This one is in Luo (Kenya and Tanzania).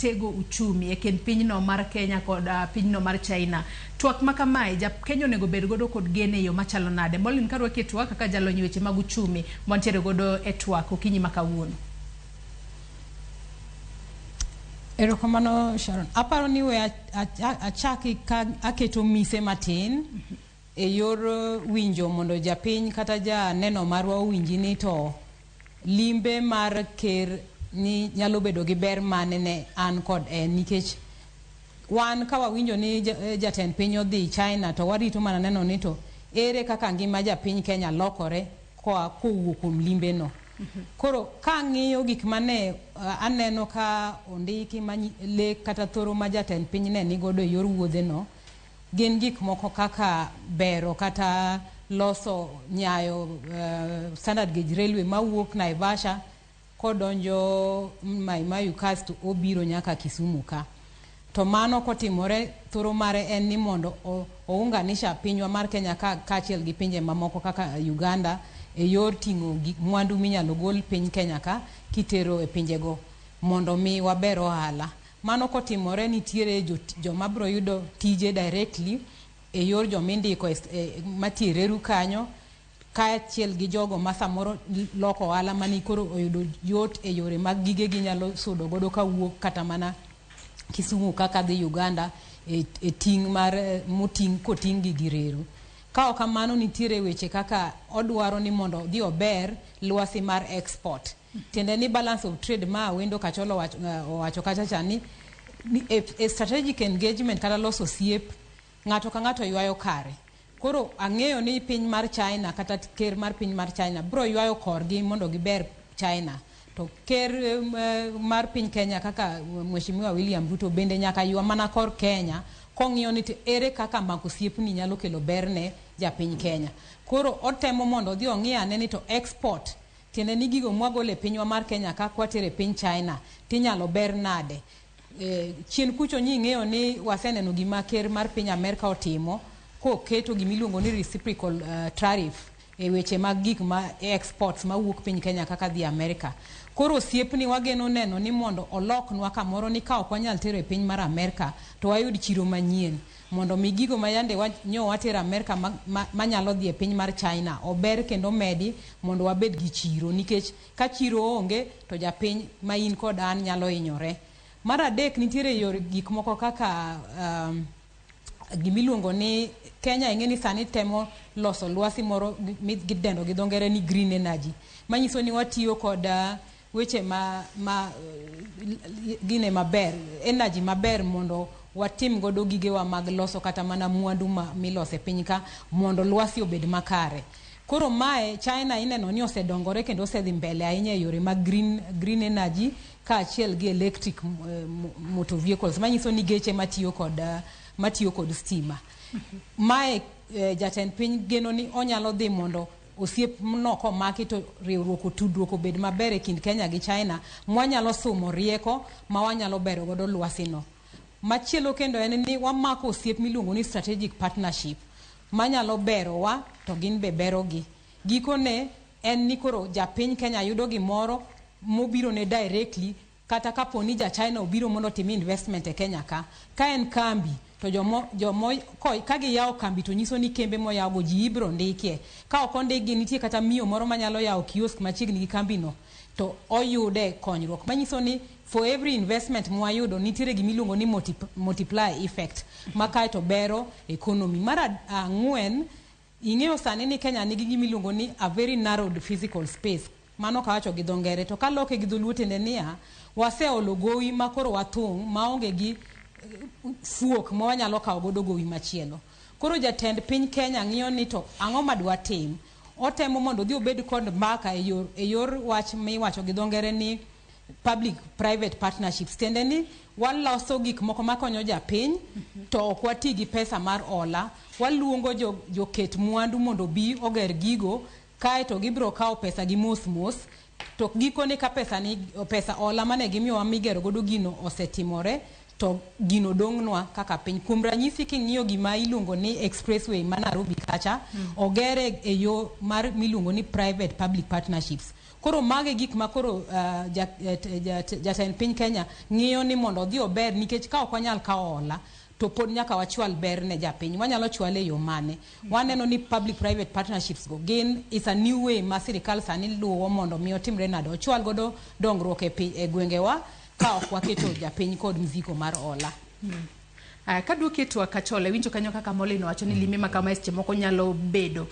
tego uchumi e kind pinyno mar Kenya kod pinyno mar China. Twak makamae Kenya onego bed godo kod gene yo machalo nade. Molin karwake twak kaka jalony weche mag uchumi montiere godo e twak okinyi makawuono. Erokamano Sharon. Aparo ni we achaki ka aketo mise matin e yor winjo mondo japiny kata ja neno marwa winji ni to limbe mar ker ni nyalo bedo gi ber mane ne an kod nikech wan kawa winjo ni jatend piny odhi China to warito mana neno ni to ere kaka ngima japiny Kenya lokore kowuok kuom limbe no. Koro ka ng'iyo gik mane aneno ka ondiki le kata thoro ma jatend piny ne ni godo e yor wuodhe no gin gik moko kaka bero kata loso nyayo standard gauge railway mawuok Naivasha kodonjo Mai Mahiu kasto obiro nyaka Kisumu ka. To mano kotimore thoro mare en ni mondo ounganisha pinywa mar Kenya kaachiel gi pinje mamoko kaka Uganda e yor ting'o mwandu minyalo gol piny Kenya ka kitero e pinjego mondo mi waber ohala. Mano kotimore nitiere joma biro yudo tije directly e yor jomindiko matiereru kanyo kaachiel gi jogo ma samoro loko ohala mani koro oyudo yot e yore mag gige ginyalo sudo godo kawuok kata mana Kisumu kaka dhi Uganda e ting' mar koting' gi gireru. Ka kamano nitiere weche kaka odwaro ni mondo dhi ober lwasi mar export. Tiende ni balance of trade ma wendo kacholo owacho kacha chani a strategic engagement kata loso osiep ng'ato ka ng'ato ywayo kare. Koro ang'eyo ni piny mar China kata ker mar piny mar China bro ywayo korgi mondo giber China. To ker mar piny Kenya kaka Mheshimiwa William Ruto bende nyaka ywa mana kor Kenya kong'iyo ni ere kaka mako siepni nyalo kelo berne japiny Kenya. Koro otemo mondo odhi ong'iyane ni to export tiende ni gigo mwagole pinywa mar Kenya ka kwatere piny China tinyalo ber nade. Chien kucho ng'eyo ni waseneno gima ker mar piny Amerika otimo koketo gimiluongo ni reciprocal tariff e weche mag gik ma exports mawuok piny Kenya kaka dhi Amerika. Koro siepni wageno neno ni mondo oloknwa kamoro ni ka ok wanyal tero e piny mar Amerika to wayud chiro manyien mondo mi gigo ma yande watero Amerika manyalo dhi e piny mar China ober kendo medi mondo wabed gi chiro nikech ka chiro onge to japiny ma in kod an nyalo hinyore. Mar adek nitiere yor gik moko kaka gimiluongo ni Kenya ing'eni sani temo loso lwasi moro gidendo gi dho ngere ni green energy manyiso ni watiyo kod weche gine maber energy maber mondo watim godo gigewa mag loso kata mana mwandu milose piny ka mondo lwasi obed makare. Koro mae China ineno ni osedongore kendo osedhi mbele ahinya e yore mag green energy kaachiel gi electric motor vehicles manyiso ni geche matiyo kod stima. Mae jatend piny geno ni onyalo dhi mondo osiep mnoko maki to riwruok otudruok obed maber e kind Kenya gi China mwanyalo sumo rieko ma wanyalo bero godo lwasino. Machielo kendo en ni wamako osiep miluongo ni strategic partnership manyalo berowa to gin be berogi. Gikone en ni koro japiny Kenya yudo gimoro mobiro ne directly kata kapo ni ja China obiro mondo tim investment e Kenya ka en kambi to ka giyawo kambi to nyiso ni kembe moyawo go ji ibro ndikie. Ka ok ondiki nitie kata miyo moro manyalo yawo kiosk machiegni gi kambi no to oyude konyruok manyiso ni for every investment mwayudo nitiere gimiluongo ni multiply effect makae to bero economy. Mar ang'wen ing'eyo sani ni Kenya nigi gimiluongo ni a very narrowed physical space mano kawacho gi dho ngere to kaloke gi dholuo tiende niya waseolo gowi makoro wathung' maonge gi fuok ma wanyalo kawo godo gowi machielo. Koro jatend piny Kenya ng'iyo ni to ang'o madwa tim. Otemo mondo dhi obed kod mbaka e yor wach miwacho gi dho ngere ni public private partnerships tiende ni waloso gik moko makonyo japiny to ok wati gi pesa mar ola. Waluongo joket mwandu mondo bi oger gigo kae to gibiro kawo pesa gi mos to gikone ka pesa ola mane gimiyowa migero godo gino osetimore to gino dong'nwa kaka piny. Kuom ranyisi king'iyo gima iluongo ni expressway ma Nairobi kacha ogere e yo mar miluongo ni private public partnerships. Koro mage gik ma koro jatend piny Kenya ng'iyo ni mondo odhi ober nikech ka ok wanyal kawo hola to pod nyaka wachwal ber ne japiny. Wanyalo chwale yo mane? Waneno ni public private partnerships go gin is a new way ma sirikal sani luwo mondo mi otimre nado ochwal godo dongruok e gwengewa ka ok waketo japiny kod mzigo mar hola. Kaduoke twak Achole winjo kanyo kaka Molly wacho ni limbe ma kama seche moko nyalo bedo